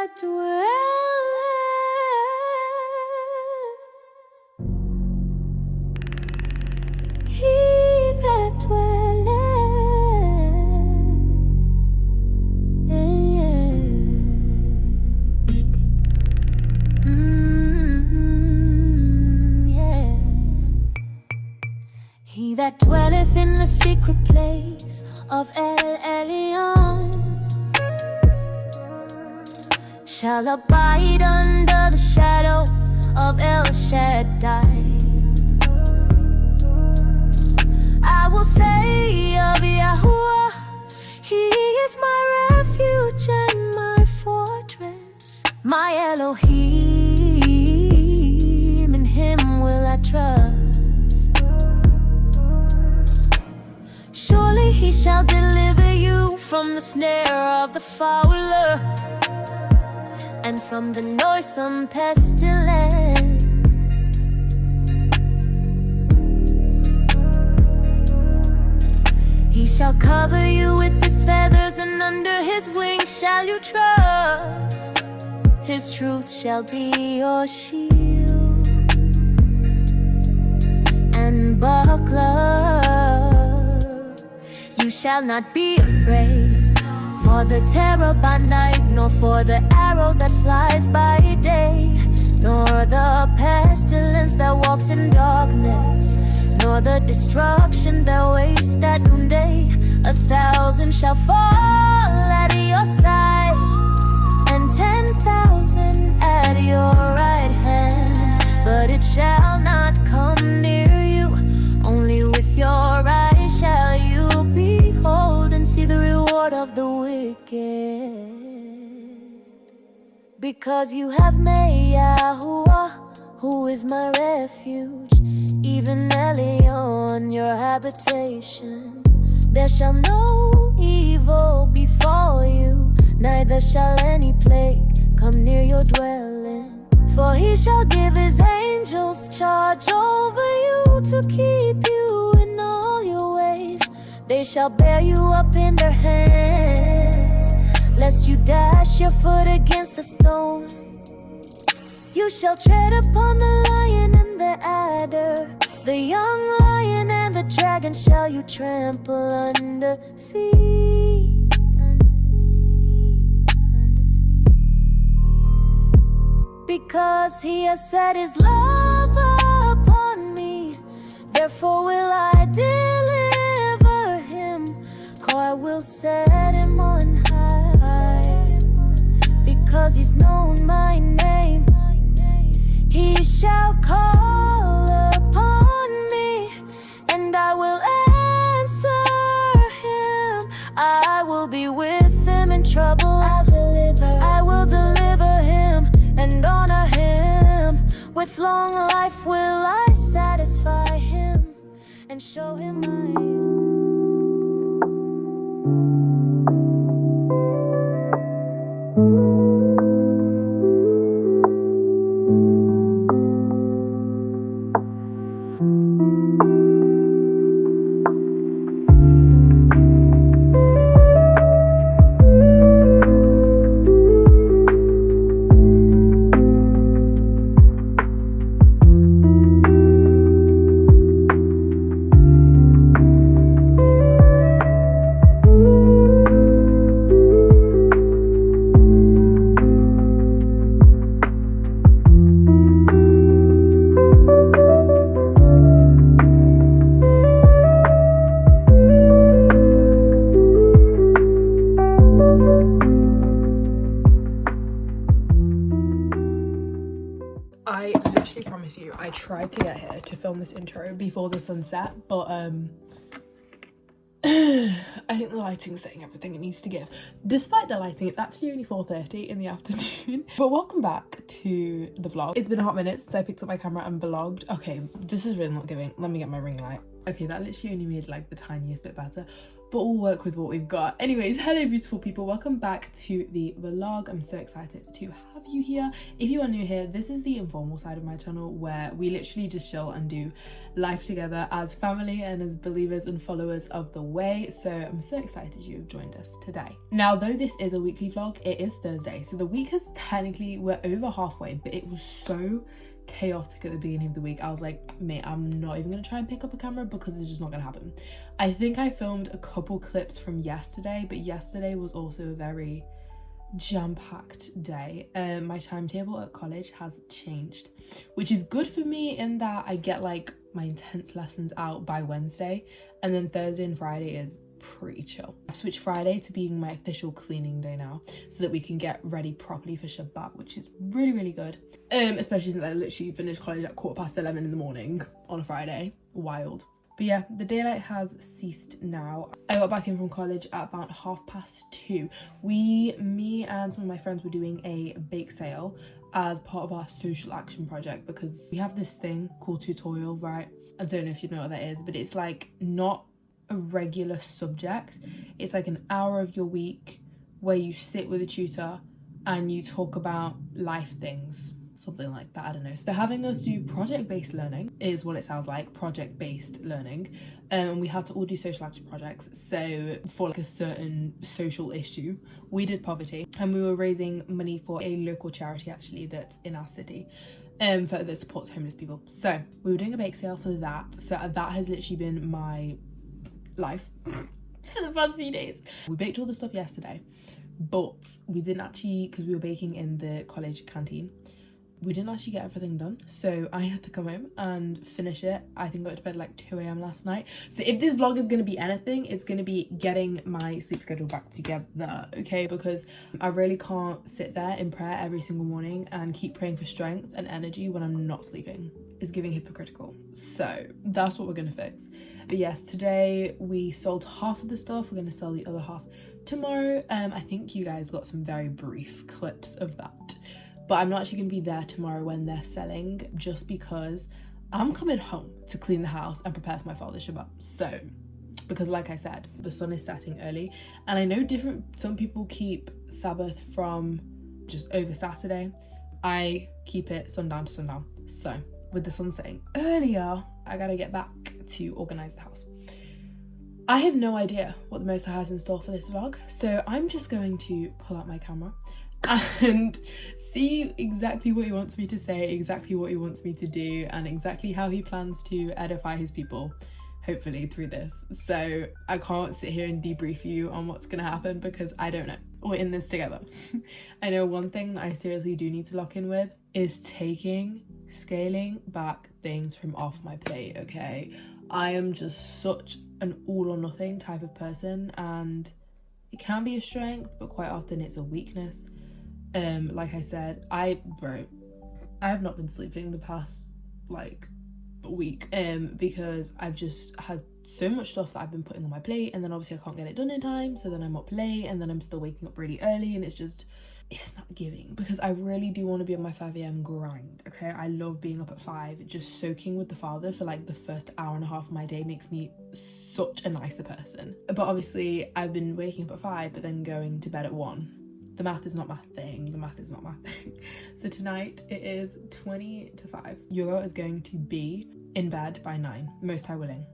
that dwelleth, he that dwelleth, he that dwelleth in the secret place of El Elyon shall abide under the shadow of El Shaddai. I will say of Yahuwah, he is my refuge and my fortress, my Elohim, in him will I trust. Surely he shall deliver you from the snare of the fowler and from the noisome pestilence. He shall cover you with his feathers, and under his wings shall you trust. His truth shall be your shield and buckler. You shall not be afraid for the terror by night, nor for the arrow that flies by day, nor the pestilence that walks in darkness, nor the destruction that wastes at noonday. 1,000 shall fall at your side, and 10,000 at your right hand, but it shall not come near you. Only with your eyes shall you behold and see the reward of the wicked. Because you have made Yahuwah, who is my refuge, even Elion, your habitation. There shall no evil befall you, neither shall any plague come near your dwelling. For he shall give his angels charge over you to keep you in all your ways. They shall bear you up in their hands, lest you dash your foot against a stone. You shall tread upon the lion and the adder, the young lion and the dragon shall you trample under feet. Because he has set his love upon me, therefore will I deliver him. I will set him on high, because he's known my name. He shall call upon me, and I will answer him. I will be with him in trouble. I will deliver him and honor him. With long life will I satisfy him and show him my I tried to get here to film this intro before the sunset, but I think the lighting's saying everything it needs to give. Despite the lighting, it's actually only 4:30 in the afternoon. But welcome back to the vlog. It's been a hot minute since I picked up my camera and vlogged. Okay, this is really not giving. Let me get my ring light. Okay, that literally only made like the tiniest bit better. but we'll work with what we've got. Anyways, hello beautiful people, welcome back to the vlog. I'm so excited to have you here. If you are new here, this is the informal side of my channel where we literally just chill and do life together as family and as believers and followers of the way. So I'm so excited you've joined us today. Now, though this is a weekly vlog, it is Thursday, so the week has technically, we're over halfway, but it was so chaotic at the beginning of the week. I was like, mate, I'm not even gonna try and pick up a camera because it's just not gonna happen. I think I filmed a couple clips from yesterday, but yesterday was also a very jam-packed day. My timetable at college has changed, which is good for me in that I get like my intense lessons out by Wednesday, and then Thursday and Friday is pretty chill. I've switched Friday to being my official cleaning day now so that we can get ready properly for Shabbat, which is really good, especially since I literally finished college at 11:15 in the morning on a Friday. Wild. But yeah, the daylight has ceased now. I got back in from college at about 2:30. Me and some of my friends were doing a bake sale as part of our social action project because we have this thing called tutorial, right? I don't know if you know what that is, but it's like not a regular subject. It's like an hour of your week where you sit with a tutor and you talk about life things, something like that. I don't know. So they're having us do project-based learning is what it sounds like, project-based learning, and we had to all do social action projects. So for like a certain social issue, we did poverty, and we were raising money for a local charity actually that's in our city, that supports homeless people. So we were doing a bake sale for that. So that has literally been my life for the past few days. We baked all the stuff yesterday, but we didn't actually, because we were baking in the college canteen, we didn't actually get everything done, so I had to come home and finish it. I think I went to bed like 2 a.m. last night. So if this vlog is going to be anything, it's going to be getting my sleep schedule back together, okay? Because I really can't sit there in prayer every single morning and keep praying for strength and energy when I'm not sleeping. It's giving hypocritical. So that's what we're going to fix. But yes, today we sold half of the stuff. We're going to sell the other half tomorrow. I think you guys got some very brief clips of that. But I'm not actually going to be there tomorrow when they're selling, just because I'm coming home to clean the house and prepare for my father's Shabbat. So, because like I said, the sun is setting early, and I know some people keep Sabbath from just over Saturday. I keep it sundown to sundown. So with the sun setting earlier, I gotta get back to organize the house. I have no idea what the Most High has in store for this vlog, so I'm just going to pull out my camera and see exactly what he wants me to say, exactly what he wants me to do, and exactly how he plans to edify his people, hopefully through this. So I can't sit here and debrief you on what's gonna happen because I don't know. We're in this together. I know one thing that I seriously do need to lock in with is scaling back things from off my plate, okay? I am just such an all or nothing type of person, and it can be a strength, but quite often it's a weakness. Like I said, I have not been sleeping the past like week because I've just had so much stuff that I've been putting on my plate, and then obviously I can't get it done in time, so then I'm up late, and then I'm still waking up really early, and it's not giving, because I really do want to be on my 5 a.m. grind, okay? I love being up at 5. Just soaking with the Father for like the first hour and a half of my day makes me such a nicer person. But obviously I've been waking up at 5 but then going to bed at 1. The math is not my thing. So tonight it is 20 to 5. Yoga is going to be in bed by 9, Most High willing.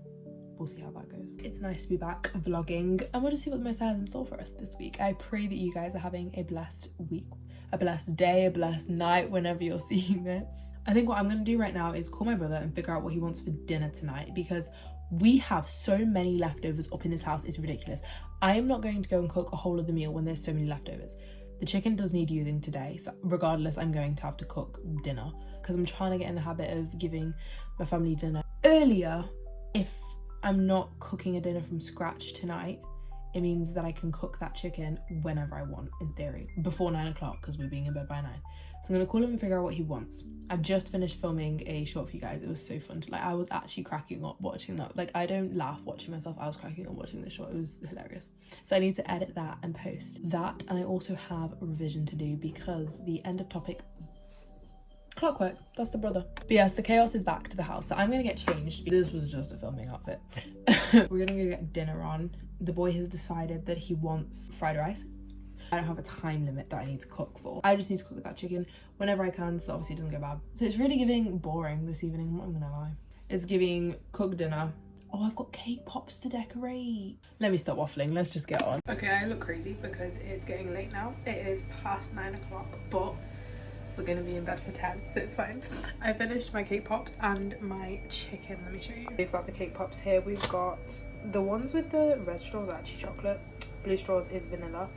We'll see how that goes. It's nice to be back vlogging, and we'll just see what the Most High has in store for us this week. I pray that you guys are having a blessed week, a blessed day, a blessed night whenever you're seeing this. I think what I'm going to do right now is call my brother and figure out what he wants for dinner tonight, because we have so many leftovers up in this house. It's ridiculous. I am not going to go and cook a whole of the meal when there's so many leftovers. The chicken does need using today, so regardless, I'm going to have to cook dinner because I'm trying to get in the habit of giving my family dinner earlier. If I'm not cooking a dinner from scratch tonight, it means that I can cook that chicken whenever I want, in theory, before 9 o'clock, because we're being in bed by 9. So I'm gonna call him and figure out what he wants. I've just finished filming a short for you guys. It was so fun. I was actually cracking up watching that. Like, I don't laugh watching myself. I was cracking up watching this short. It was hilarious. So I need to edit that and post that. And I also have a revision to do because the end of topic Clockwork, that's the brother. But yes, the chaos is back to the house, so I'm gonna get changed. This was just a filming outfit. We're gonna go get dinner on. The boy has decided that he wants fried rice. I don't have a time limit that I need to cook for. I just need to cook that chicken whenever I can, so obviously it doesn't go bad. So it's really giving boring this evening, I'm not gonna lie. It's giving cooked dinner. Oh, I've got cake pops to decorate. Let me stop waffling, let's just get on. Okay, I look crazy because it's getting late now. It is past 9 o'clock, but we're gonna be in bed for 10, so it's fine. I finished my cake pops and my chicken. Let me show you. We've got the cake pops here. We've got the ones with the red straws are actually chocolate. Blue straws is vanilla.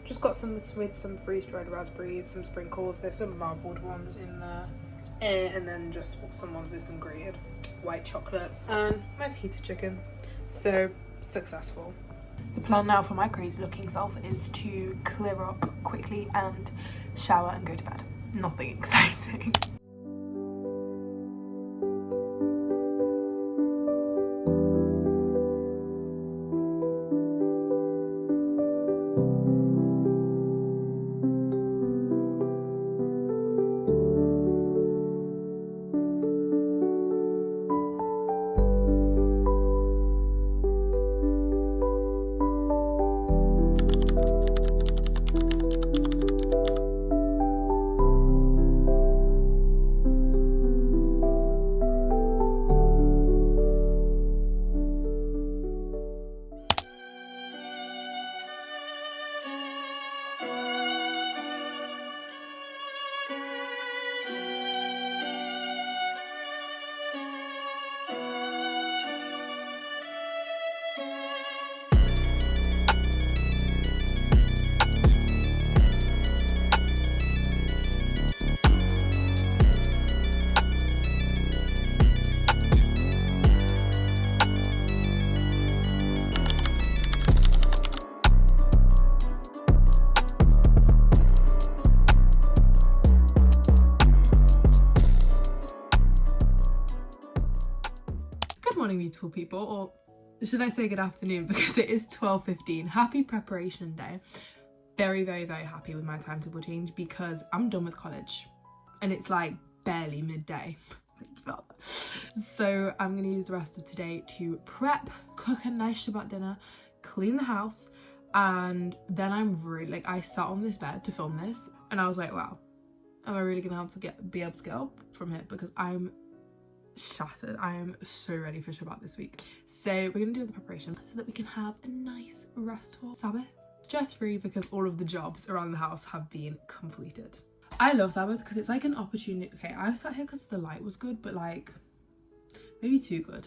Just got some with some freeze-dried raspberries, some sprinkles. There's some marbled ones in there. And then just some ones with some grated white chocolate. And my fajita chicken. So successful. The plan now for my crazy looking self is to clear up quickly and shower and go to bed. Nothing exciting. Morning, beautiful people, or should I say good afternoon, because it is 12:15. Happy preparation day. Very, very, very happy with my timetable change because I'm done with college and it's like barely midday. So I'm gonna use the rest of today to prep, cook a nice Shabbat dinner, clean the house, and then I'm really like, I sat on this bed to film this and I was like, wow, am I really gonna be able to get up from here, because I'm shattered. I am so ready for Shabbat this week. So we're gonna do the preparation so that we can have a nice restful Sabbath. Stress-free, because all of the jobs around the house have been completed. I love Sabbath because it's like an opportunity. Okay, I sat here because the light was good, but like maybe too good.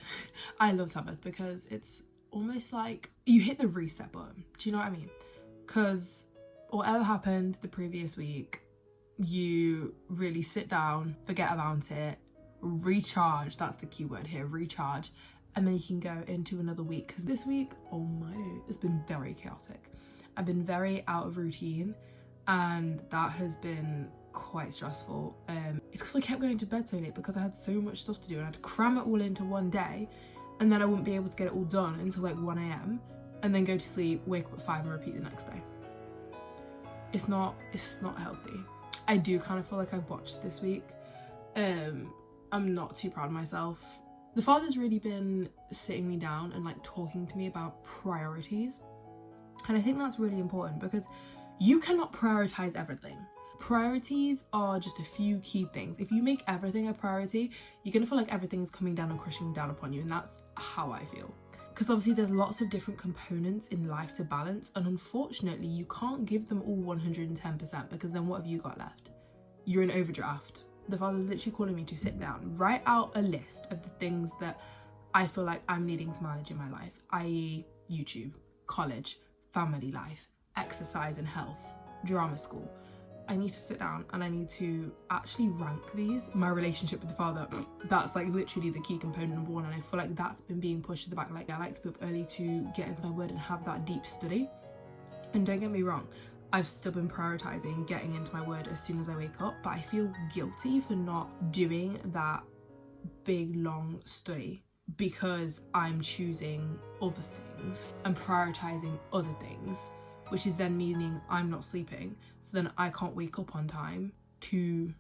I love Sabbath because it's almost like you hit the reset button. Do you know what I mean? Because whatever happened the previous week, you really sit down, forget about it, recharge. That's the key word here, recharge, and then you can go into another week. Because this week, oh my, it's been very chaotic. I've been very out of routine and that has been quite stressful. It's because I kept going to bed so late because I had so much stuff to do and I had to cram it all into one day, and then I wouldn't be able to get it all done until like 1 a.m. and then go to sleep, wake up at 5 and repeat the next day. It's not healthy. I do kind of feel like I've watched this week. I'm not too proud of myself. The Father's really been sitting me down and like talking to me about priorities. And I think that's really important because you cannot prioritize everything. Priorities are just a few key things. If you make everything a priority, you're gonna feel like everything is coming down and crushing down upon you, and that's how I feel. Because obviously there's lots of different components in life to balance, and unfortunately you can't give them all 110%, because then what have you got left? You're in overdraft. The Father's literally calling me to sit down, write out a list of the things that I feel like I'm needing to manage in my life, i.e. YouTube, college, family life, exercise and health, drama school. I need to sit down and I need to actually rank these. My relationship with the Father, that's like literally the key component number one, and I feel like that's been being pushed to the back. Like, I like to be up early to get into my word and have that deep study. And don't get me wrong, I've still been prioritizing getting into my word as soon as I wake up, but I feel guilty for not doing that big long study because I'm choosing other things and prioritizing other things, which is then meaning I'm not sleeping, so then I can't wake up on time to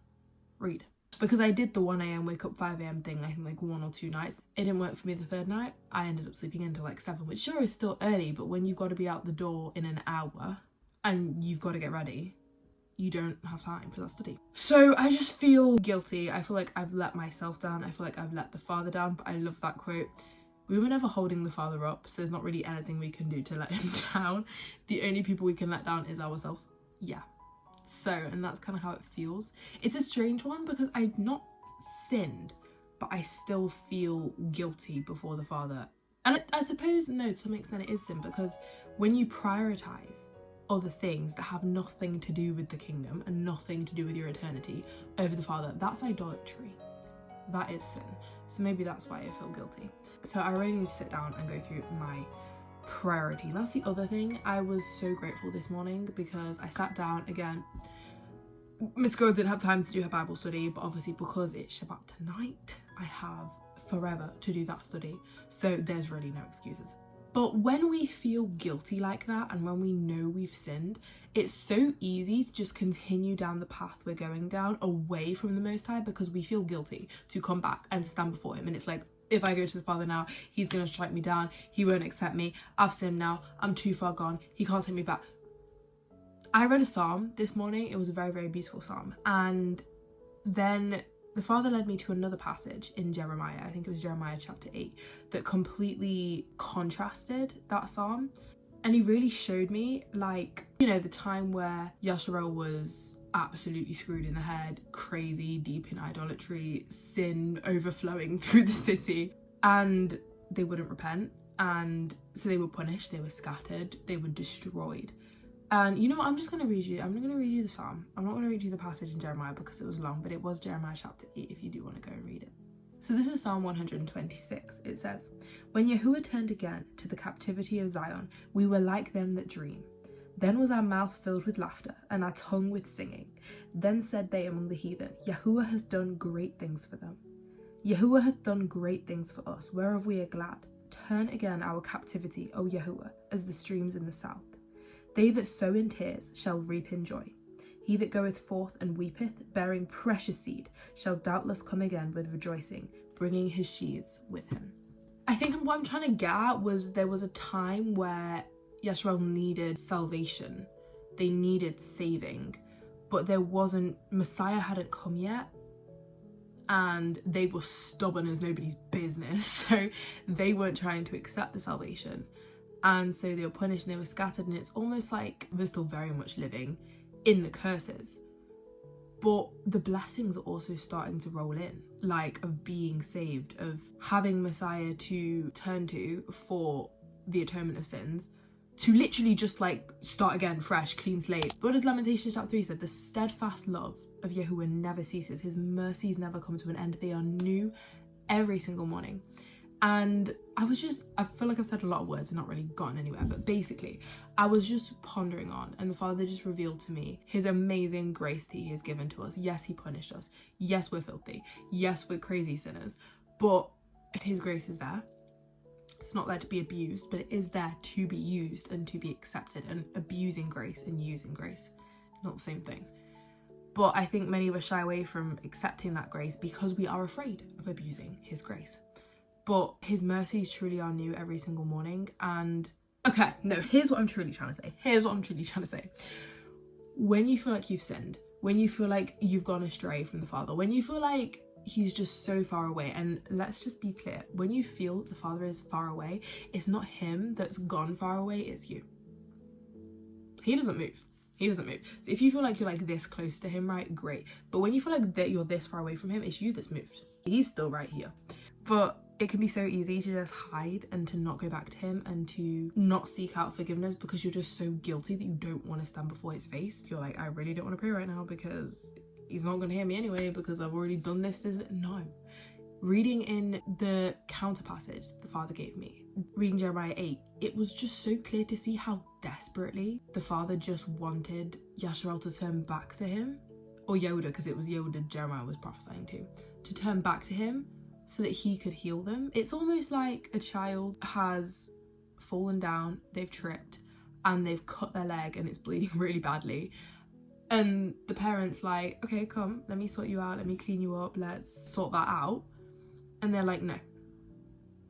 read. because I did the 1 a.m. wake up 5 a.m. thing, I think like 1 or 2 nights. It didn't work for me the third night. I ended up sleeping until like 7, which sure is still early, but when you've got to be out the door in an hour and you've got to get ready, you don't have time for that study. So I just feel guilty. I feel like I've let myself down. I feel like I've let the Father down, but I love that quote. We were never holding the Father up, so there's not really anything we can do to let him down. The only people we can let down is ourselves. Yeah. So, and that's kind of how it feels. It's a strange one because I've not sinned, but I still feel guilty before the Father. And I suppose, no, to some extent it is sin, because when you prioritize other things that have nothing to do with the kingdom and nothing to do with your eternity over the Father, that's idolatry. That is sin. So maybe that's why I feel guilty. So I really need to sit down and go through my priorities. That's the other thing. I was so grateful this morning because I sat down again. Miss Girl didn't have time to do her Bible study, but obviously because it's Shabbat tonight, I have forever to do that study. So there's really no excuses. But when we feel guilty like that and when we know we've sinned, it's so easy to just continue down the path we're going down away from the Most High because we feel guilty to come back and stand before him. And it's like, if I go to the Father now, he's going to strike me down. He won't accept me. I've sinned now. I'm too far gone. He can't take me back. I read a psalm this morning. It was a very, very beautiful psalm. And then the Father led me to another passage in Jeremiah, I think it was Jeremiah chapter 8, that completely contrasted that psalm. And he really showed me, like, you know, the time where Yahusha was absolutely screwed in the head, crazy, deep in idolatry, sin overflowing through the city, and they wouldn't repent. And so they were punished, they were scattered, they were destroyed. And you know what, I'm going to read you the psalm. I'm not going to read you the passage in Jeremiah because it was long, but it was Jeremiah chapter 8 if you do want to go and read it. So this is Psalm 126. It says, "When Yahuwah turned again to the captivity of Zion, we were like them that dream. Then was our mouth filled with laughter, and our tongue with singing. Then said they among the heathen, Yahuwah has done great things for them. Yahuwah hath done great things for us, whereof we are glad. Turn again our captivity, O Yahuwah, as the streams in the south. They that sow in tears shall reap in joy. He that goeth forth and weepeth, bearing precious seed, shall doubtless come again with rejoicing, bringing his sheaves with him." I think what I'm trying to get at was there was a time where Yahusha needed salvation. They needed saving, but there wasn't, Messiah hadn't come yet, and they were stubborn as nobody's business, so they weren't trying to accept the salvation. And so they were punished and they were scattered, and it's almost like they're still very much living in the curses. But the blessings are also starting to roll in, like of being saved, of having Messiah to turn to for the atonement of sins, to literally just like start again fresh, clean slate. What does Lamentations chapter 3 said? The steadfast love of Yahuwah never ceases. His mercies never come to an end. They are new every single morning. And I feel like I've said a lot of words and not really gotten anywhere, but basically I was just pondering on, and the Father just revealed to me his amazing grace that he has given to us. Yes, he punished us. Yes, we're filthy. Yes, we're crazy sinners, but his grace is there. It's not there to be abused, but it is there to be used and to be accepted. And abusing grace and using grace, not the same thing. But I think many of us shy away from accepting that grace because we are afraid of abusing his grace. But his mercies truly are new every single morning. And okay, no, here's what I'm truly trying to say. When you feel like you've sinned, when you feel like you've gone astray from the Father, when you feel like he's just so far away, and let's just be clear, when you feel the Father is far away, it's not him that's gone far away, it's you. He doesn't move. So if you feel like you're like this close to him, right, great. But when you feel like that you're this far away from him, it's you that's moved. He's still right here. But it can be so easy to just hide and to not go back to him and to not seek out forgiveness because you're just so guilty that you don't want to stand before his face. You're like, I really don't want to pray right now because he's not going to hear me anyway because I've already done this. No. Reading in the counter passage the Father gave me, reading Jeremiah 8, it was just so clear to see how desperately the Father just wanted Yahusha to turn back to him, or Yehuda, because it was Yehuda Jeremiah was prophesying to turn back to him so that he could heal them. It's almost like a child has fallen down, they've tripped, and they've cut their leg and it's bleeding really badly. And the parents like, okay, come, let me sort you out, let me clean you up, let's sort that out. And they're like, no.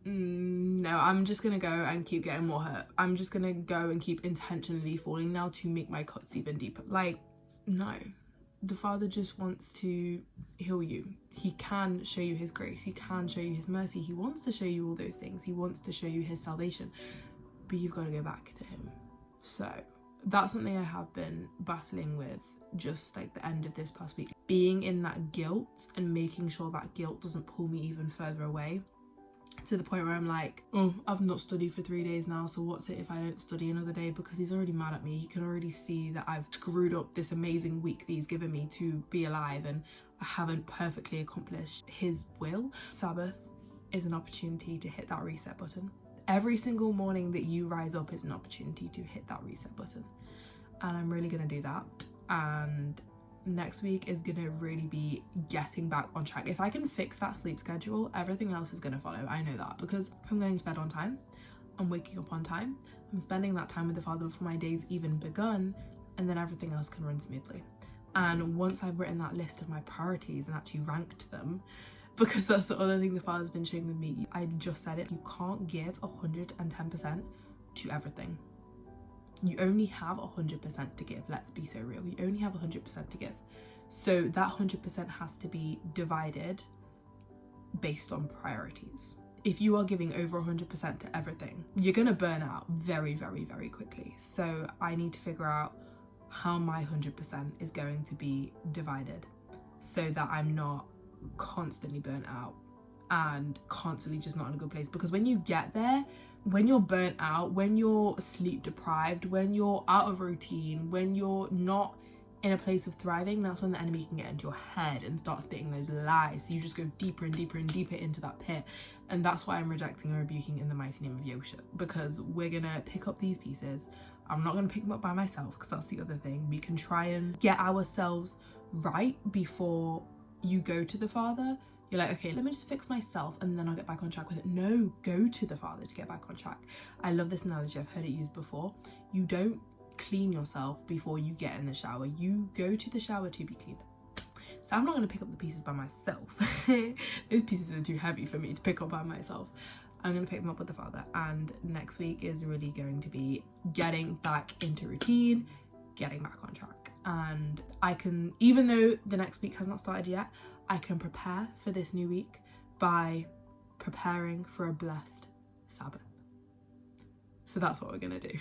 No, I'm just gonna go and keep getting more hurt. I'm just gonna go and keep intentionally falling now to make my cuts even deeper. Like, no. The Father just wants to heal you. He can show you his grace. He can show you his mercy. He wants to show you all those things. He wants to show you his salvation. But you've got to go back to him. So that's something I have been battling with just like the end of this past week. Being in that guilt and making sure that guilt doesn't pull me even further away. To the point where I'm like, oh, I've not studied for 3 days now, so what's it if I don't study another day? Because he's already mad at me. He can already see that I've screwed up this amazing week that he's given me to be alive, and I haven't perfectly accomplished his will. Sabbath is an opportunity to hit that reset button. Every single morning that you rise up is an opportunity to hit that reset button. And I'm really gonna do that. And next week is gonna really be getting back on track. If I can fix that sleep schedule, everything else is gonna follow. I know that, because I'm going to bed on time, I'm waking up on time, I'm spending that time with the Father before my day's even begun, and then everything else can run smoothly. And once I've written that list of my priorities and actually ranked them, because that's the other thing the Father's been sharing with me, I just said it, you can't give 110% to everything. You only have 100% to give. Let's be so real. You only have 100% to give. So that 100% has to be divided based on priorities. If you are giving over 100% to everything, you're going to burn out very, very, very quickly. So I need to figure out how my 100% is going to be divided so that I'm not constantly burnt out and constantly just not in a good place. Because when you get there, when you're burnt out, when you're sleep deprived, when you're out of routine, when you're not in a place of thriving, that's when the enemy can get into your head and start spitting those lies. So you just go deeper and deeper and deeper into that pit. And that's why I'm rejecting and rebuking in the mighty name of Yahusha, because we're gonna pick up these pieces. I'm not gonna pick them up by myself, because that's the other thing. We can try and get ourselves right before you go to the Father. You're like, okay, let me just fix myself and then I'll get back on track with it. No, go to the Father to get back on track. I love this analogy. I've heard it used before. You don't clean yourself before you get in the shower. You go to the shower to be cleaned. So I'm not going to pick up the pieces by myself. Those pieces are too heavy for me to pick up by myself. I'm going to pick them up with the Father. And next week is really going to be getting back into routine, getting back on track. And I can, even though the next week has not started yet, I can prepare for this new week by preparing for a blessed Sabbath. So that's what we're gonna do.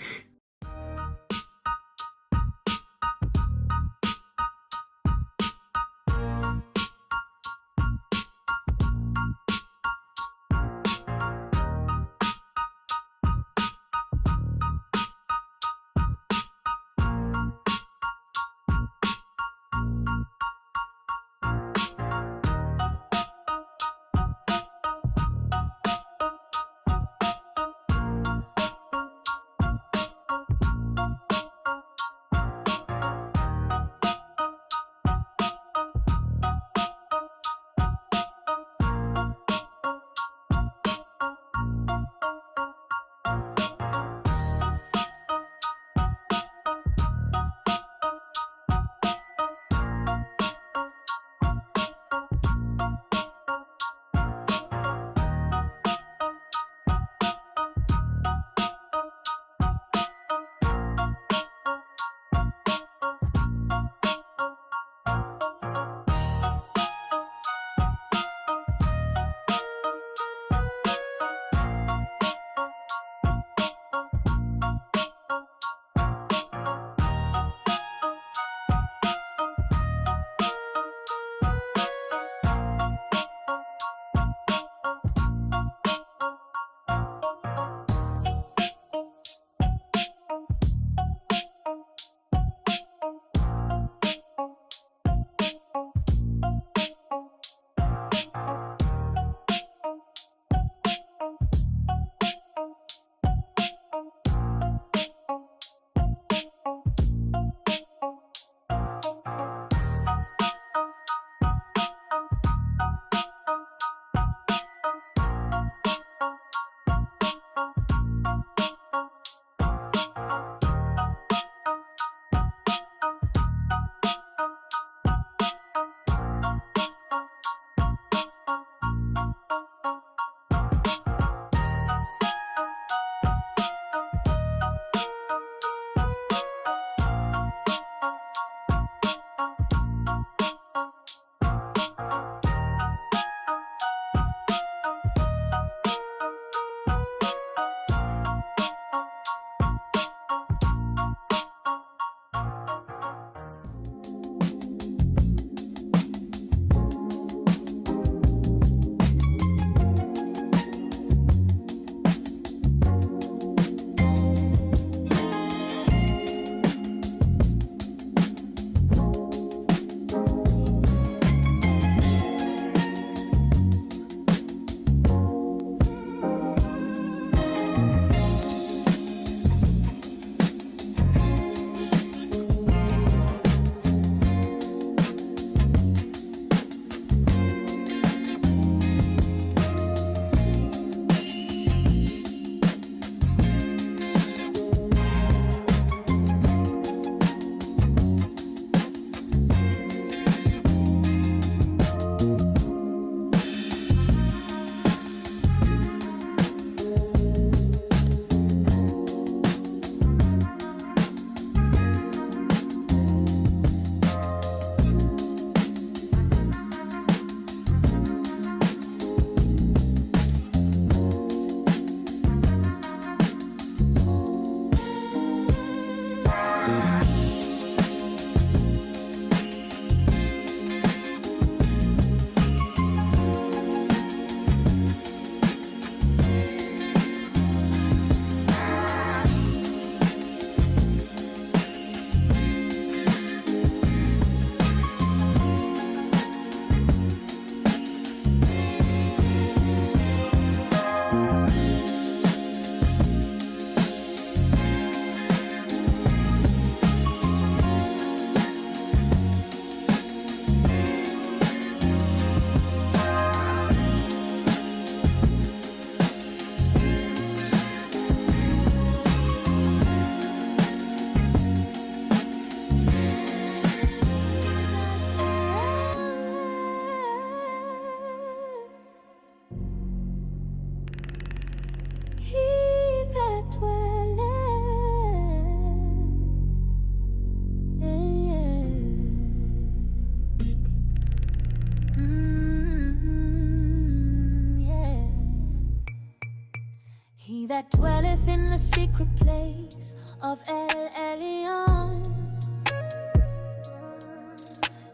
that dwelleth in the secret place of El Elyon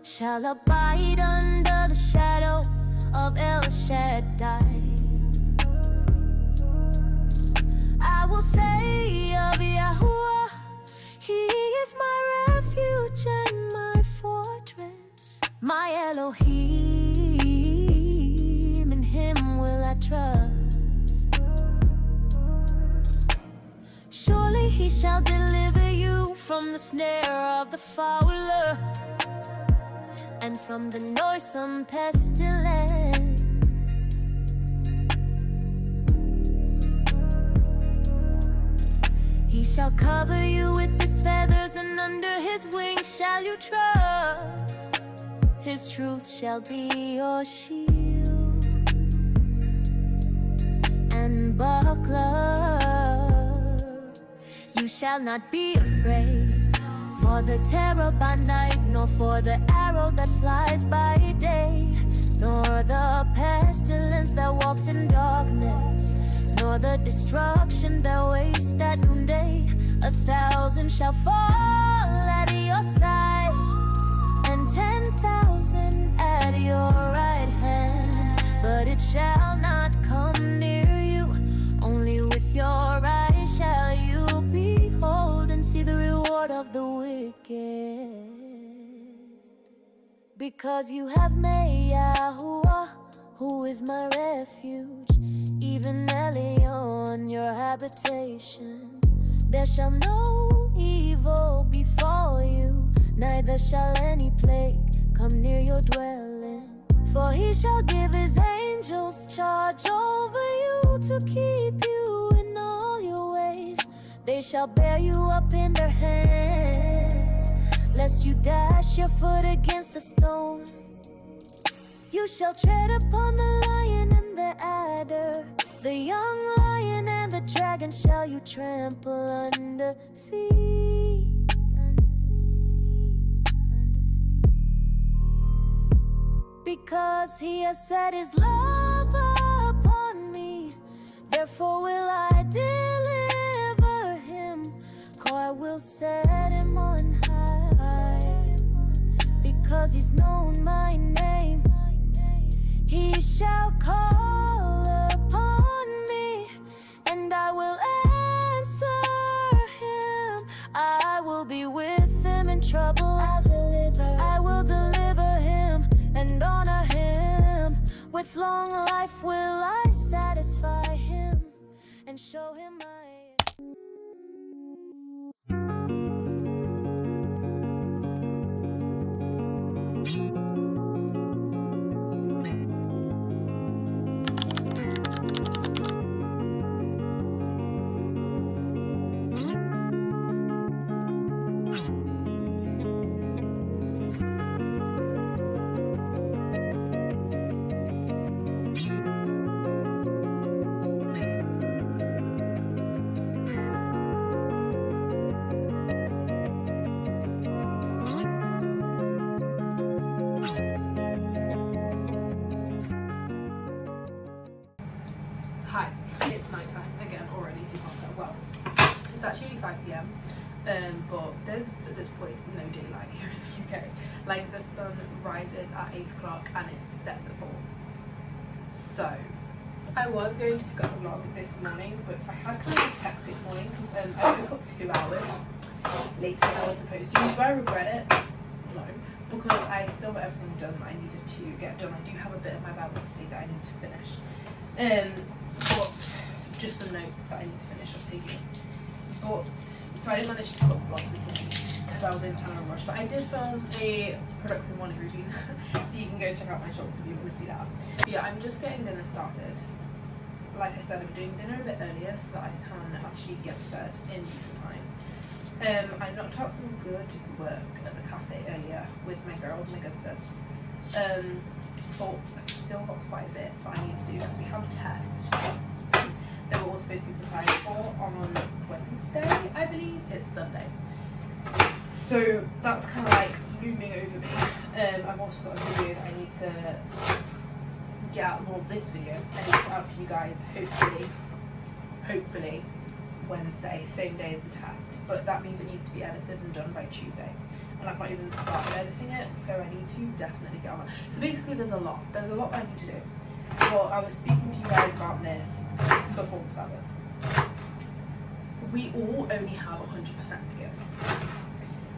shall abide under the shadow of El Shaddai. I will say of Yahuwah, He is my refuge and my fortress, my Elohim, in Him will I trust. Surely He shall deliver you from the snare of the fowler and from the noisome pestilence. He shall cover you with His feathers, and under His wings shall you trust. His truth shall be your shield and buckler. You shall not be afraid for the terror by night, nor for the arrow that flies by day, nor the pestilence that walks in darkness, nor the destruction that wastes at noonday. 1,000 shall fall at your side, and 10,000 at your right hand, but it shall not come near you. Only with your eyes shall you behold and see the reward of the wicked. Because you have made Yahuwah, who is my refuge, even Elion, your habitation. There shall no evil befall you, neither shall any plague come near your dwelling. For He shall give His angels charge over you to keep you in all your ways. They shall bear you up in their hands, lest you dash your foot against a stone. You shall tread upon the lion and the adder, the young lion and the dragon shall you trample under feet. Because He has set His love upon me, therefore will I deliver Him. I will set Him on high, because He's known my name. He shall call upon me, and I will answer Him. I will be with Him in trouble. I will deliver Him and honor Him. With long life will I satisfy Him and show Him my Hi, it's night time again already, if you can't tell. Well, it's actually only 5 p.m. But there's at this point no daylight here in the UK. Like, the sun rises at 8 o'clock and it sets at 4. So I was going to pick up a vlog this morning, but I had kind of a hectic morning because I woke up 2 hours later than I was supposed to. Do I regret it? No, because I still got everything done that I needed to get done. I do have a bit of my Bible study that I need to finish. But just some notes that I need to finish off taking. But so I didn't manage to pick up a vlog this morning because I was in kind of a rush. But I did film a productive morning routine, so you can go check out my shorts if you want to see that. But yeah, I'm just getting dinner started. Like I said, I'm doing dinner a bit earlier so that I can actually get to bed in decent time. I knocked out some good work at the cafe earlier with my girls, my good sis. But I've still got quite a bit that I need to do because we have a test that we're all supposed to be preparing for on Wednesday, I believe. It's Sunday. So that's kind of like looming over me. I've also got a video that I need to get out more of this video. I need to put out for you guys, hopefully, hopefully Wednesday, same day as the test, but that means it needs to be edited and done by Tuesday, and I've not even started editing it, so I need to definitely get on it. So basically there's a lot I need to do. Well, I was speaking to you guys about this before the Sabbath. We all only have 100% to give,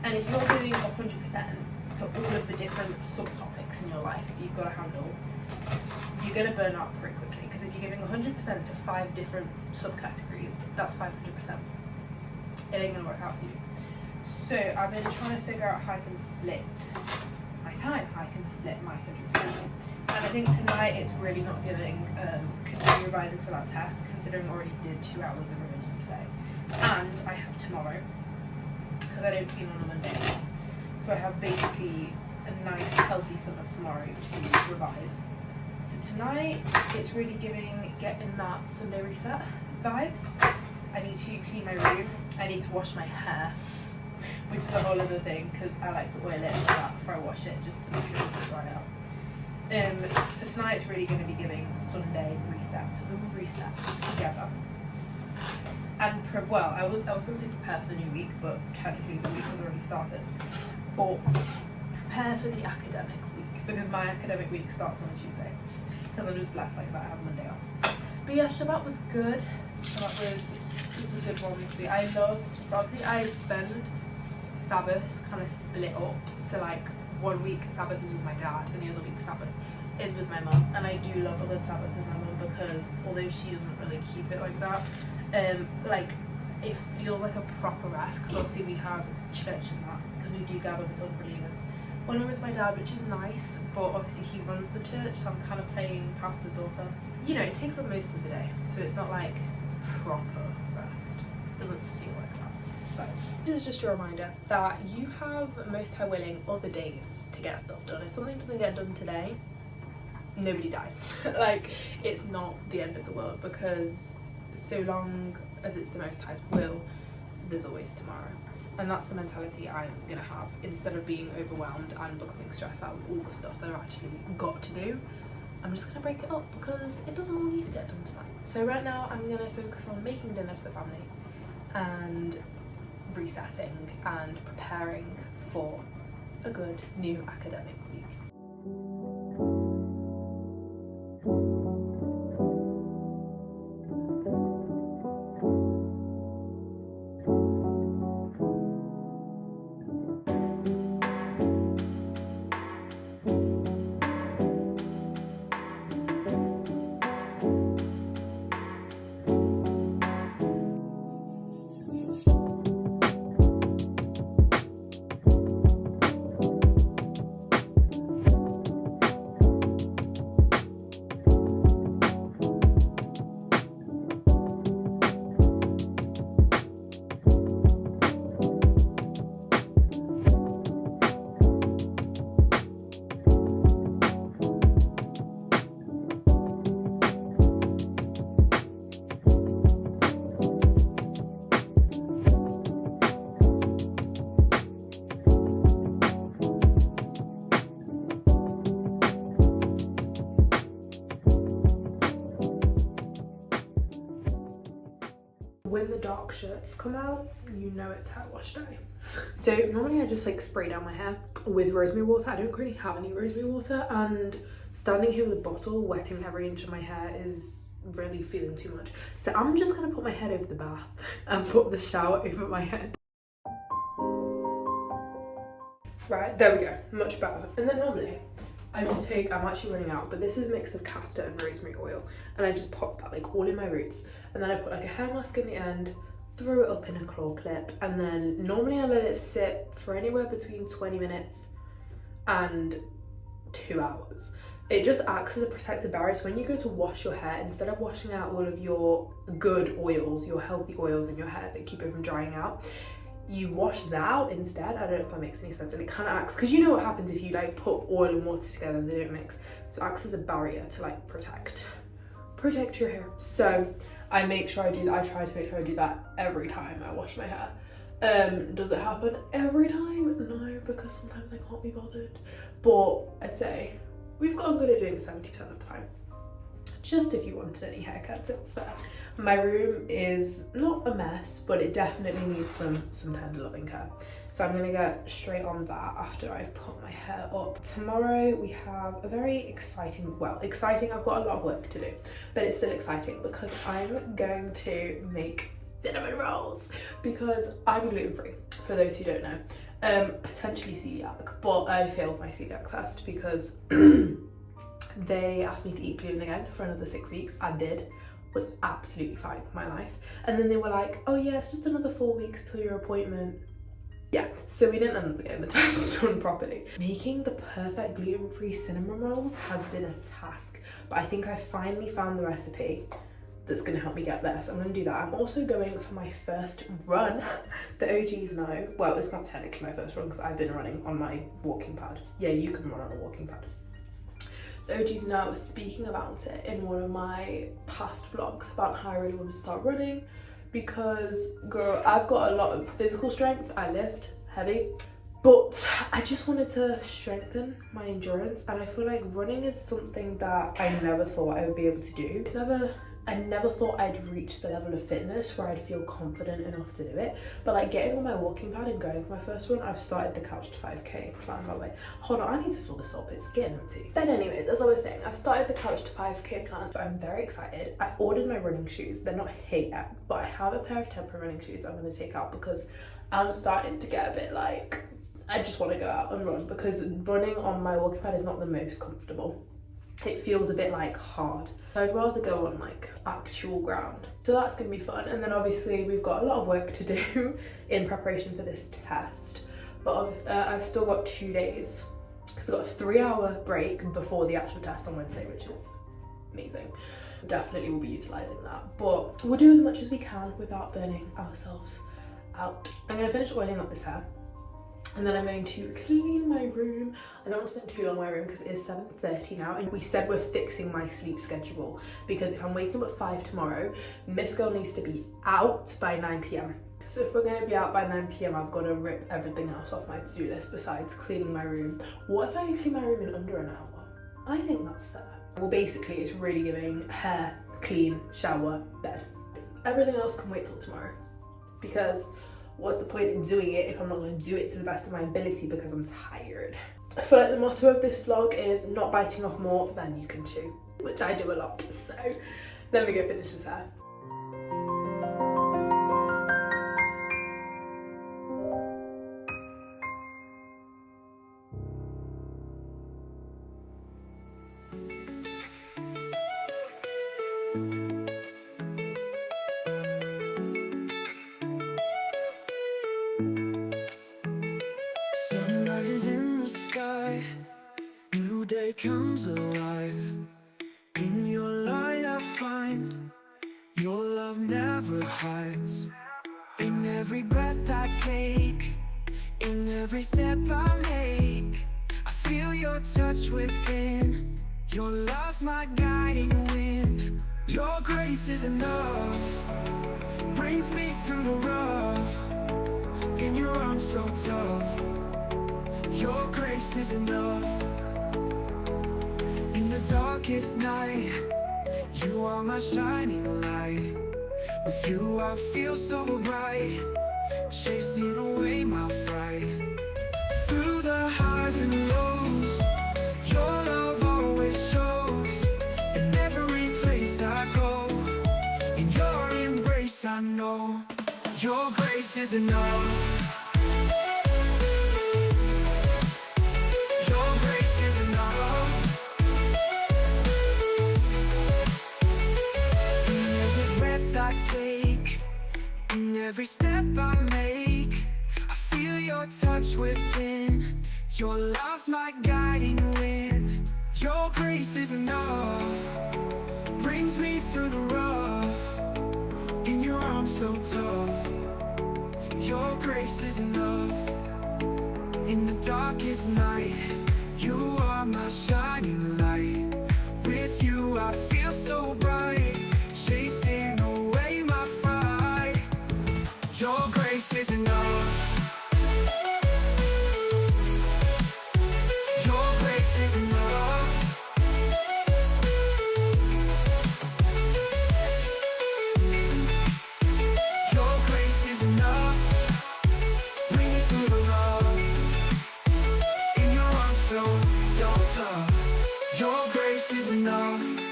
and if you're doing 100% to all of the different subtopics in your life that you've got to handle, you're going to burn out pretty quickly, because if you're giving 100% to 5 different subcategories, that's 500%. It ain't going to work out for you. So I've been trying to figure out how I can split my time, how I can split my 100%. And I think tonight it's really not giving continue revising for that test, considering I already did 2 hours of revision today. And I have tomorrow, because I don't clean on a Monday. So I have basically a nice healthy sum of tomorrow to revise. So tonight it's really getting that Sunday reset vibes. I need to clean my room, I need to wash my hair, which is a whole other thing, because I like to oil it like that before I wash it, just to make sure it doesn't dry out. So tonight it's really going to be giving Sunday reset, so we'll reset together. And I was going to say prepare for the new week, but technically the week has already started. But prepare for the academic week, because my academic week starts on a Tuesday, because I'm just blessed like that, I have Monday off. But yeah, Shabbat was good. Shabbat was a good one. So obviously I spend Sabbath kind of split up, so like 1 week Sabbath is with my dad and the other week Sabbath is with my mum, and I do love a good Sabbath with my mum, because although she doesn't really keep it like that, like it feels like a proper rest, because obviously we have church and that, because we do gather with other believers. When I'm with my dad, which is nice, but obviously he runs the church, so I'm kind of playing pastor's daughter. You know, it takes up most of the day, so it's not like proper rest. It doesn't feel like that. So this is just a reminder that you have Most High willing other days to get stuff done. If something doesn't get done today, nobody died. Like, it's not the end of the world, because so long as it's the Most High's will, there's always tomorrow. And that's the mentality I'm gonna have, instead of being overwhelmed and becoming stressed out with all the stuff that I've actually got to do. I'm just gonna break it up, because it doesn't all need to get done tonight. So right now I'm gonna focus on making dinner for the family and resetting and preparing for a good new academic week. When the dark shirts come out, you know it's hair wash day. So normally I just like spray down my hair with rosemary water. I don't really have any rosemary water, and standing here with a bottle wetting every inch of my hair is really feeling too much. So I'm just gonna put my head over the bath and put the shower over my head. Right, there we go, much better. And then normally I just take, I'm actually running out, but this is a mix of castor and rosemary oil, and I just pop that like all in my roots, and then I put like a hair mask in the end, throw it up in a claw clip, and then normally I let it sit for anywhere between 20 minutes and 2 hours. It just acts as a protective barrier, so when you go to wash your hair, instead of washing out all of your good oils, your healthy oils in your hair that keep it from drying out, you wash that out instead. I don't know if that makes any sense. And it kind of acts, because you know what happens if you like put oil and water together and they don't mix, so it acts as a barrier to like protect your hair. So I make sure I do that. I try to make sure I do that every time I wash my hair. Does it happen every time? No, because sometimes I can't be bothered, but I'd say we've gotten good at doing it 70% of the time. just if you wanted any haircut tips there. My room is not a mess, but it definitely needs some tender loving care. So I'm gonna get straight on that after I've put my hair up. Tomorrow we have a very exciting, I've got a lot of work to do, but it's still exciting because I'm going to make cinnamon rolls because I'm gluten-free, for those who don't know. Potentially celiac, but I failed my celiac test because they asked me to eat gluten again for another 6 weeks. I did. Was absolutely fine with my life. And then they were like, oh yeah, it's just another 4 weeks till your appointment. Yeah, so we didn't end up getting the test done properly. Making the perfect gluten-free cinnamon rolls has been a task, but I think I finally found the recipe that's going to help me get there, so I'm going to do that. I'm also going for my first run. The OGs know, well, it's not technically my first run because I've been running on my walking pad. Yeah, you can run on a walking pad. The OGs know I was speaking about it in one of my past vlogs about how I really want to start running because, girl, I've got a lot of physical strength. I lift heavy, but I just wanted to strengthen my endurance, and I feel like running is something that I never thought I would be able to do. I never thought I'd reach the level of fitness where I'd feel confident enough to do it. But like getting on my walking pad and going for my first run, I've started the Couch to 5k plan, by the way. Hold on, I need to fill this up, it's getting empty. But anyways, as I was saying, I've started the Couch to 5k plan, but I'm very excited. I've ordered my running shoes. They're not here yet, but I have a pair of temporary running shoes I'm gonna take out because I'm starting to get a bit like, I just wanna go out and run because running on my walking pad is not the most comfortable. It feels a bit like hard. I'd rather go on like actual ground. So that's gonna be fun. And then obviously we've got a lot of work to do in preparation for this test. But I've still got 2 days because I've got a 3-hour break before the actual test on Wednesday, which is amazing. Definitely will be utilising that. But we'll do as much as we can without burning ourselves out. I'm gonna finish oiling up this hair. And then I'm going to clean my room. I don't want to spend too long in my room because it is 7:30 now, and we said we're fixing my sleep schedule because if I'm waking up at 5 tomorrow, Miss Girl needs to be out by 9 p.m. So if we're going to be out by 9 p.m, I've got to rip everything else off my to-do list besides cleaning my room. What if I clean my room in under an hour? I think that's fair. Well, basically it's really giving hair, clean, shower, bed. Everything else can wait till tomorrow because what's the point in doing it if I'm not going to do it to the best of my ability because I'm tired? I feel like the motto of this vlog is not biting off more than you can chew, which I do a lot. So let me go finish this hair. Sun rises in the sky, new day comes alive. In your light I find your love never hides. In every breath I take, in every step I make, I feel your touch within. Your love's my guiding wind. Your grace is enough, brings me through the rough. In your arms so tough, your grace is enough. In the darkest night, you are my shining light. With you I feel so bright, chasing away my fright. Through the highs and lows, your love always shows. In every place I go, in your embrace I know your grace is enough. Every step I make, I feel your touch within. Your love's my guiding wind. Your grace is enough, brings me through the rough. In your arms so tough, your grace is enough. In the darkest night, you are my shining light. With you I feel so bright, chasing away my fright. Your grace is enough. Your grace is enough. this is enough.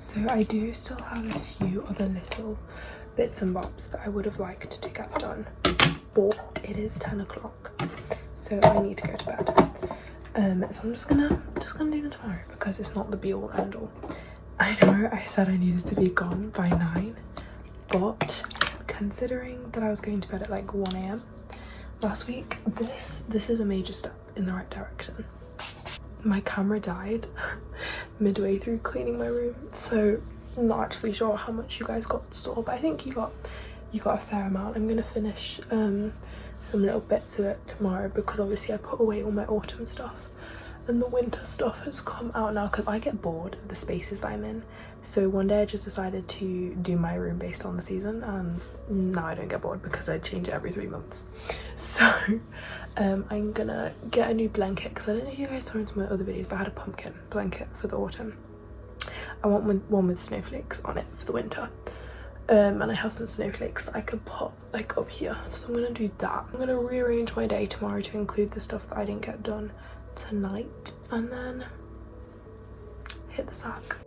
So I do still have a few other little bits and bobs that I would have liked to get done, but it is 10 o'clock, so I need to go to bed. So I'm just gonna do them tomorrow because it's not the be all end all. I know I said I needed to be gone by 9, but considering that I was going to bed at like 1 a.m. last week, this is a major step in the right direction. My camera died midway through cleaning my room, so I'm not actually sure how much you guys got to store, but I think you got a fair amount. I'm gonna finish some little bits of it tomorrow because obviously I put away all my autumn stuff and the winter stuff has come out now because I get bored of the spaces that I'm in. So one day I just decided to do my room based on the season, and now I don't get bored because I change it every 3 months. So I'm gonna get a new blanket because I don't know if you guys saw in some of my other videos, but I had a pumpkin blanket for the autumn. I want one with snowflakes on it for the winter. And I have some snowflakes that I could put like up here, so I'm gonna do that. I'm gonna rearrange my day tomorrow to include the stuff that I didn't get done tonight and then hit the sack.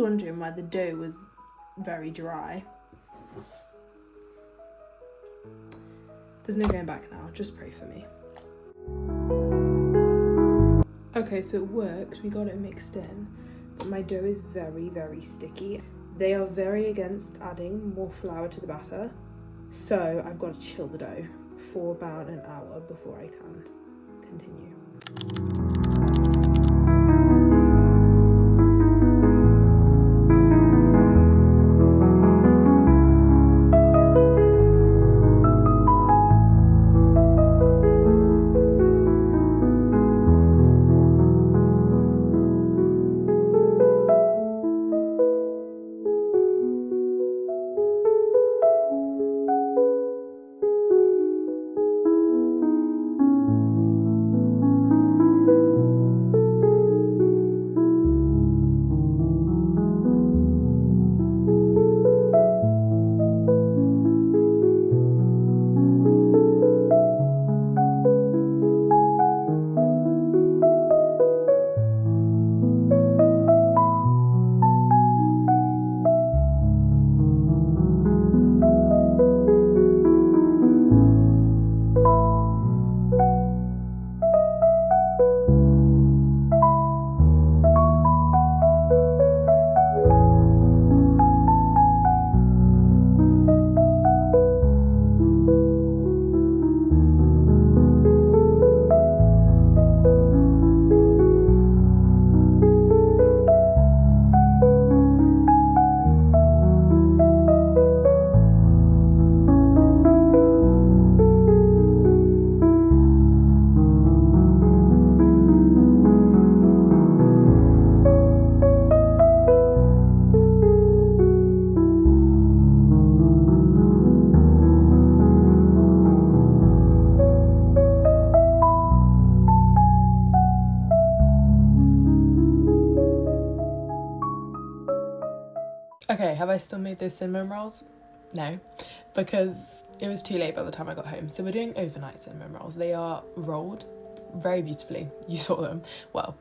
wondering why the dough was very dry. There's no going back now, just pray for me. Okay, so it worked, we got it mixed in, but my dough is very, very sticky. They are very against adding more flour to the batter, so I've got to chill the dough for about an hour before I can continue. Okay, have I still made those cinnamon rolls? No, because it was too late by the time I got home. So we're doing overnight cinnamon rolls. They are rolled very beautifully. You saw them. Well,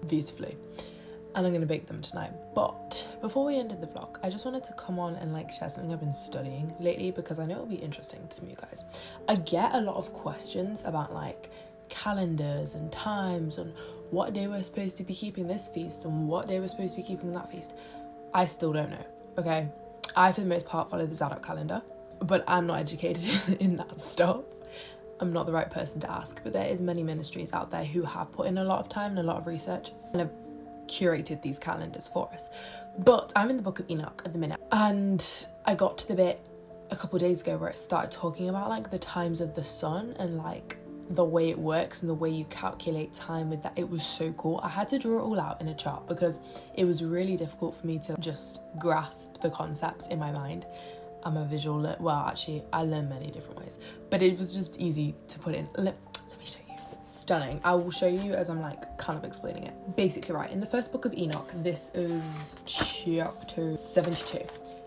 beautifully. And I'm going to bake them tonight. But before we ended the vlog, I just wanted to come on and like share something I've been studying lately, because I know it'll be interesting to you guys. I get a lot of questions about like calendars and times and what day we're supposed to be keeping this feast and what day we're supposed to be keeping that feast. I still don't know, okay? I, for the most part, follow the Zadok calendar, but I'm not educated in that stuff. I'm not the right person to ask, but there is many ministries out there who have put in a lot of time and a lot of research and have curated these calendars for us. But I'm in the book of Enoch at the minute, and I got to the bit a couple of days ago where it started talking about like the times of the sun and like the way it works and the way you calculate time with that. It was so cool. I had to draw it all out in a chart because it was really difficult for me to just grasp the concepts in my mind. I'm a visual well, actually I learn many different ways, but it was just easy to put in. Let me show you. Stunning. I will show you as I'm like kind of explaining it. Basically, right, in the first book of Enoch, this is chapter 72.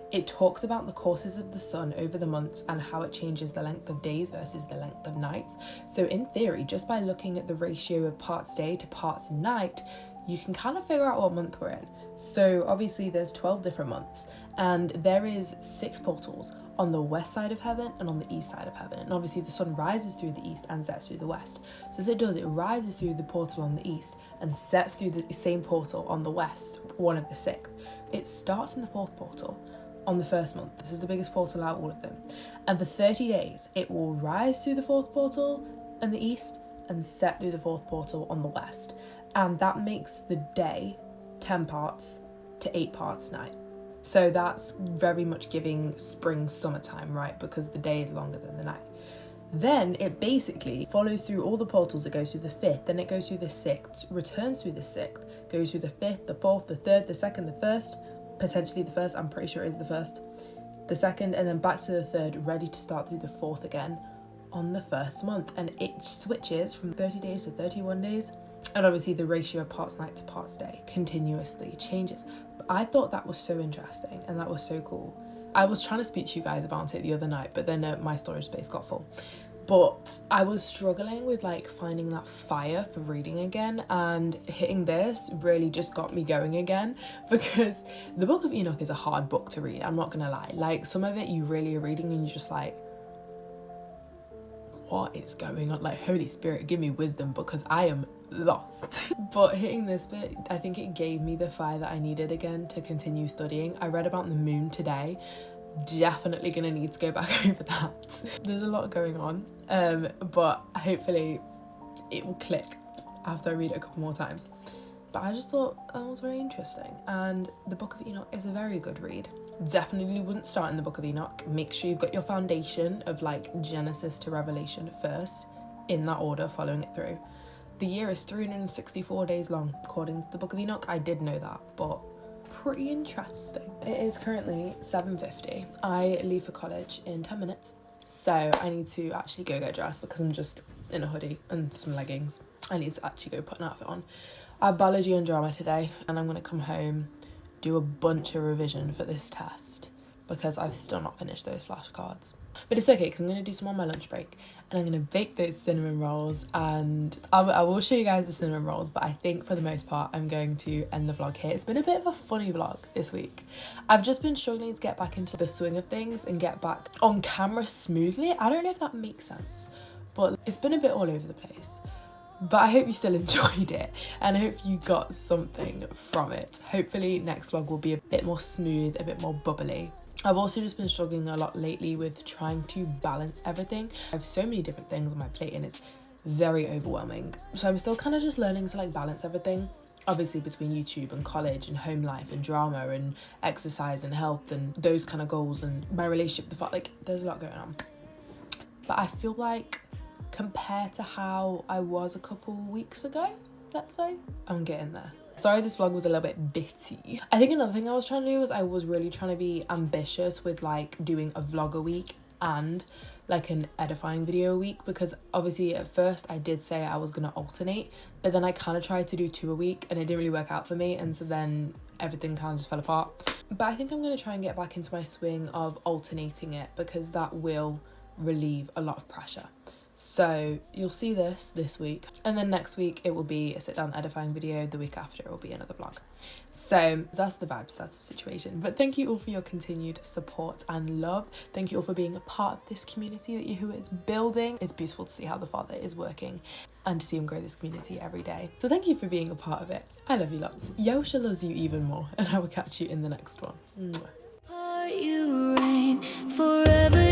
It talks about the courses of the sun over the months and how it changes the length of days versus the length of nights. So in theory, just by looking at the ratio of parts day to parts night, you can kind of figure out what month we're in. So obviously there's 12 different months, and there is 6 portals on the west side of heaven and on the east side of heaven. And obviously the sun rises through the east and sets through the west. So as it does, it rises through the portal on the east and sets through the same portal on the west, one of the 6th. It starts in the 4th portal on the 1st month. This is the biggest portal out of all of them. And for 30 days, it will rise through the 4th portal in the east and set through the 4th portal on the west. And that makes the day 10 parts to 8 parts night. So that's very much giving spring summertime, right? Because the day is longer than the night. Then it basically follows through all the portals. It goes through the 5th, then it goes through the 6th, returns through the 6th, goes through the 5th, the 4th, the 3rd, the 2nd, the 1st, potentially the 1st, I'm pretty sure it is the 1st, the 2nd, and then back to the 3rd, ready to start through the 4th again on the 1st month. And it switches from 30 days to 31 days. And obviously the ratio of parts night to parts day continuously changes. But I thought that was so interesting and that was so cool. I was trying to speak to you guys about it the other night, but then my storage space got full. but I was struggling with like finding that fire for reading again, and hitting this really just got me going again, because the Book of Enoch is a hard book to read, I'm not gonna lie. Like, some of it you really are reading and you're just like, what is going on? Like, Holy Spirit, give me wisdom, because I am lost. But hitting this bit, I think it gave me the fire that I needed again to continue studying. I read about the moon today. Definitely gonna need to go back over that. There's a lot going on, but hopefully it will click after I read it a couple more times. But I just thought that was very interesting, and the Book of Enoch is a very good read. Definitely wouldn't start in the Book of Enoch. Make sure you've got your foundation of like Genesis to Revelation first, in that order, following it through. The year is 364 days long according to the Book of Enoch. I did know that, but pretty interesting. It is currently 7:50. I leave for college in 10 minutes, so I need to actually go get dressed because I'm just in a hoodie and some leggings. I need to actually go put an outfit on. I have biology and drama today, and I'm gonna come home, do a bunch of revision for this test because I've still not finished those flashcards. But it's okay, because I'm going to do some on my lunch break, and I'm going to bake those cinnamon rolls, and I will show you guys the cinnamon rolls, but I think for the most part I'm going to end the vlog here. It's been a bit of a funny vlog this week. I've just been struggling to get back into the swing of things and get back on camera smoothly. I don't know if that makes sense, but it's been a bit all over the place. But I hope you still enjoyed it, and I hope you got something from it. Hopefully next vlog will be a bit more smooth, a bit more bubbly. I've also just been struggling a lot lately with trying to balance everything. I have so many different things on my plate and it's very overwhelming. So I'm still kind of just learning to like balance everything. Obviously between YouTube and college and home life and drama and exercise and health and those kind of goals and my relationship with the fact, like, there's a lot going on. But I feel like compared to how I was a couple weeks ago, let's say, I'm getting there. Sorry this vlog was a little bit bitty. I think another thing I was trying to do was I was really trying to be ambitious with like doing a vlog a week and like an edifying video a week, because obviously at first I did say I was gonna alternate, but then I kind of tried to do 2 a week and it didn't really work out for me, and so then everything kind of just fell apart. But I think I'm gonna try and get back into my swing of alternating it, because that will relieve a lot of pressure. So you'll see this week, and then next week it will be a sit down edifying video. The week after it will be another vlog. So that's the vibes, that's the situation. But thank you all for your continued support and love. Thank you all for being a part of this community that Yahuwah is building. It's beautiful to see how the Father is working and to see him grow this community every day. So thank you for being a part of it. I love you lots. Yahusha loves you even more, and I will catch you in the next one. Mwah. You reign forever.